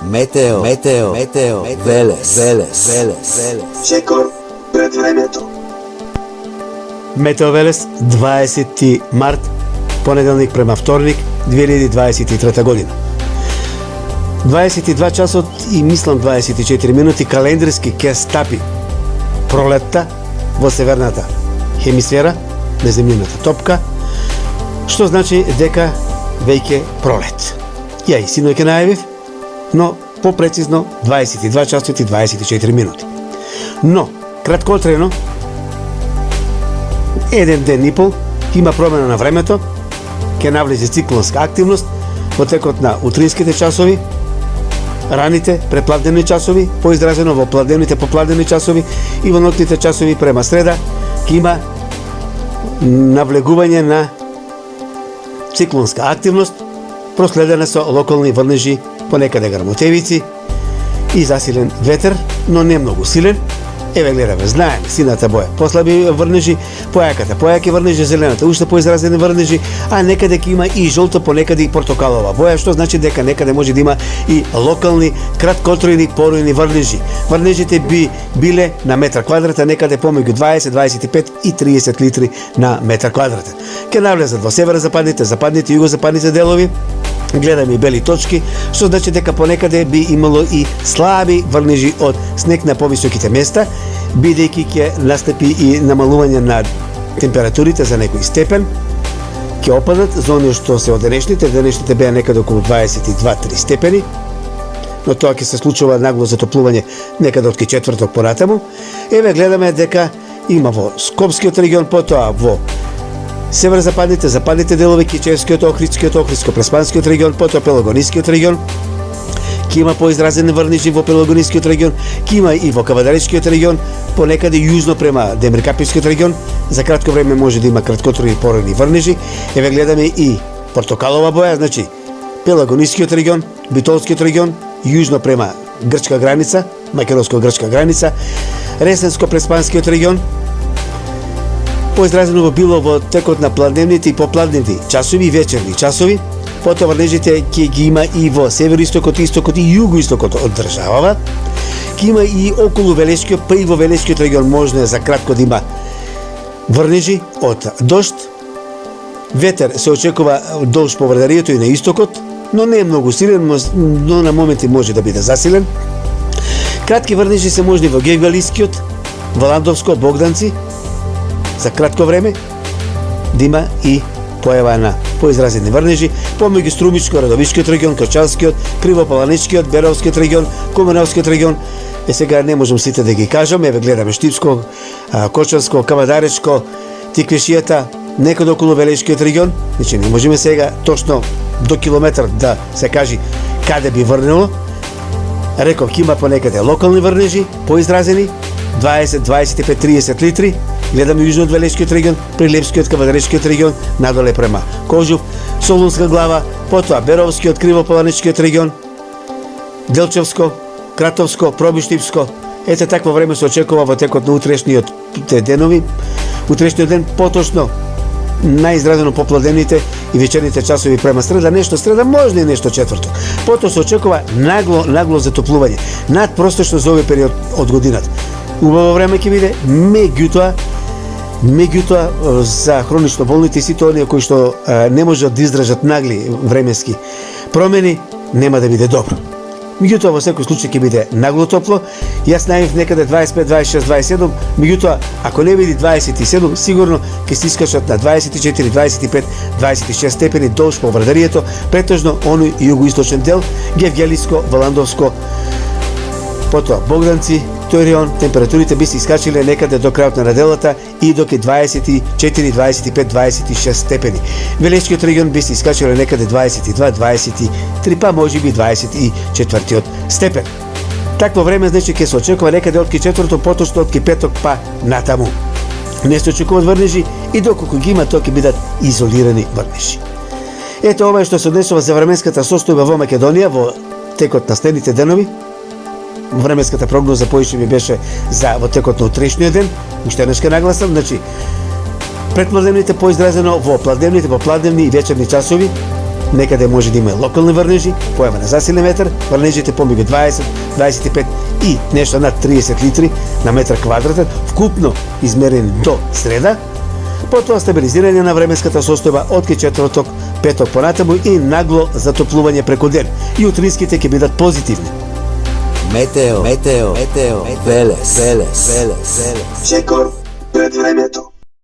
Метео, Велес. Чекор пред времето. Метео Велес, 20 март, понеделник према вторник, 2023 година. 22 часот и мислам 24 минути календарски ке стапи пролетта во северната хемисфера на земјината топка, што значи дека веќе пролет. Ја и синоќ најавив, но попрецизно 22 часот и 24 минути. Но, краткотрено, еден ден и пол, има промена на времето, ќе навлезе циклонска активност во текот на утринските часови, раните препладневни часови, поизразено во пладневните попладневни часови и во ноќните часови према среда, ќе има навлегување на циклонска активност, проследена со локални врнежи, понекаде грмотевици и засилен ветер, но не многу силен. Еве гледаме, знаеме, сината боја послаби врнежи, појаката појаки врнежи, зелената уште поизразени врнежи, а некаде ќе има и жолто, понекаде и портокалова боја, што значи дека некаде може да има и локални краткотројни порујни врнежи. Врнежите би биле на метар квадратен некаде помеѓу 20, 25 и 30 литри на метар квадратен. Ке навлезат во северозападните, западните и југозападните делови. Гледаме и бели точки, што значи дека понекаде би имало и слаби врнежи од снег на повисоките места, бидејќи ќе настапи и намалување на температурите за некој степен, ќе опадат за оние што се од денешните беа некаде околу 22-3 степени, но тоа ќе се случува нагло затоплување некаде од четврток понатаму. Еве гледаме дека има во Скопскиот регион, потоа во северозападните, западните делови, Кичевскиот, Охридско-Преспанскиот регион, потоа Пелагонискиот регион, ќе има поизразени врнежи во Пелагонискиот регион, ќе има и во Кавадаричкиот регион, понекаде јужно према Демиркапијскиот регион, за кратко време може да има краткотројни порујни врнежи. Еве гледаме и портокалова боја, значи Пелагонискиот регион, Битолскиот регион, јужно према грчка граница, македонско-грчка граница, Ресенско-Преспанскиот регион, поизразено во било во текот на пладневните и попладневни часови и вечерни часови. Потоа врнежите ќе ги има и во североистокот, истокот и југоистокот од државава. Ќе има и околу Велешкиот, па и во Велешкиот регион можно за кратко да има врнежи од дожд. Ветер се очекува долж по Вардарието и на истокот, но не е многу силен, но на моменти може да биде засилен. Кратки врнежи се можни во Гевгалискиот, во Ландовско, Богданци, за кратко време да има и појава на поизразени врнежи помеѓу Струмичко, Радовишкиот регион, Крчалскиот, Кривопаланичкиот, Беровскиот регион, Куменовскиот регион. Сега не можам сите да ги кажам, еве гледаме Штипско, Кочанско, Кавадаречко, Тиквишијата, некаде околу Велешкиот регион. Значи не можеме сега точно до километар да се кажи каде би врнело. Реков, ќе има понекаде локални врнежи, поизразени, 20, 25, 30 литри. Гледаме јужно од Велешкиот регион, Прилепскиот, Кавадаречкиот регион, надоле према Кожув, Солунска глава, потоа Беровскиот, Кривопаланичкиот регион, Делчевско, Кратовско, Пробиштипско. Ете такво време се очекува во текот на утрешниот денови. Утрешниот ден поточно најизразено попладневните и вечерните часови према среда, нешто среда, можда и нешто четврток. Потоа се очекува нагло затоплување, надпростечно за овој период од годината. Убаво време ќе биде, меѓутоа за хронично болните и сите оние кои што не можат да издржат нагли временски промени, нема да биде добро. Меѓутоа во секој случај ќе биде нагло топло. Јас најавив некаде 25, 26, 27, меѓутоа ако не биде 27, сигурно ќе се искачат на 24, 25, 26 степени долж по Вардарието, претежно оној југоисточен дел, Гевгелиско, Валандовско, потоа Богданци, тој регион. Температурите би се искачиле некаде до крајот на неделата и до 24, 25, 26 степени. Велешкиот регион би се искачиле некаде 22, 23, па може би 24 степен. Такво време значи ќе се очекува некаде од четврток, поточно од петок па натаму. Не се очекуваат врнежи и доколку ги има, тоа ќе бидат изолирани врнежи. Ето ова е што се однесува за временската состојба во Македонија во текот на следните денови. Временската прогноза поише ми беше за во текот на утрешниот ден. Уште еднаш нагласам, значи предпладневните поизразено во пладневните, попладневни и вечерни часови Некаде може да има локални врнежи, појава на засилен ветер, врнежите помеѓу 20, 25 и нешто над 30 литри на метар квадратен, вкупно измерени до среда. Потоа стабилизирање на временската состојба од четврток, петок понатаму и нагло затоплување преку ден. И утринските ќе бидат позитивни. Метео, Велес. Секор пред времето.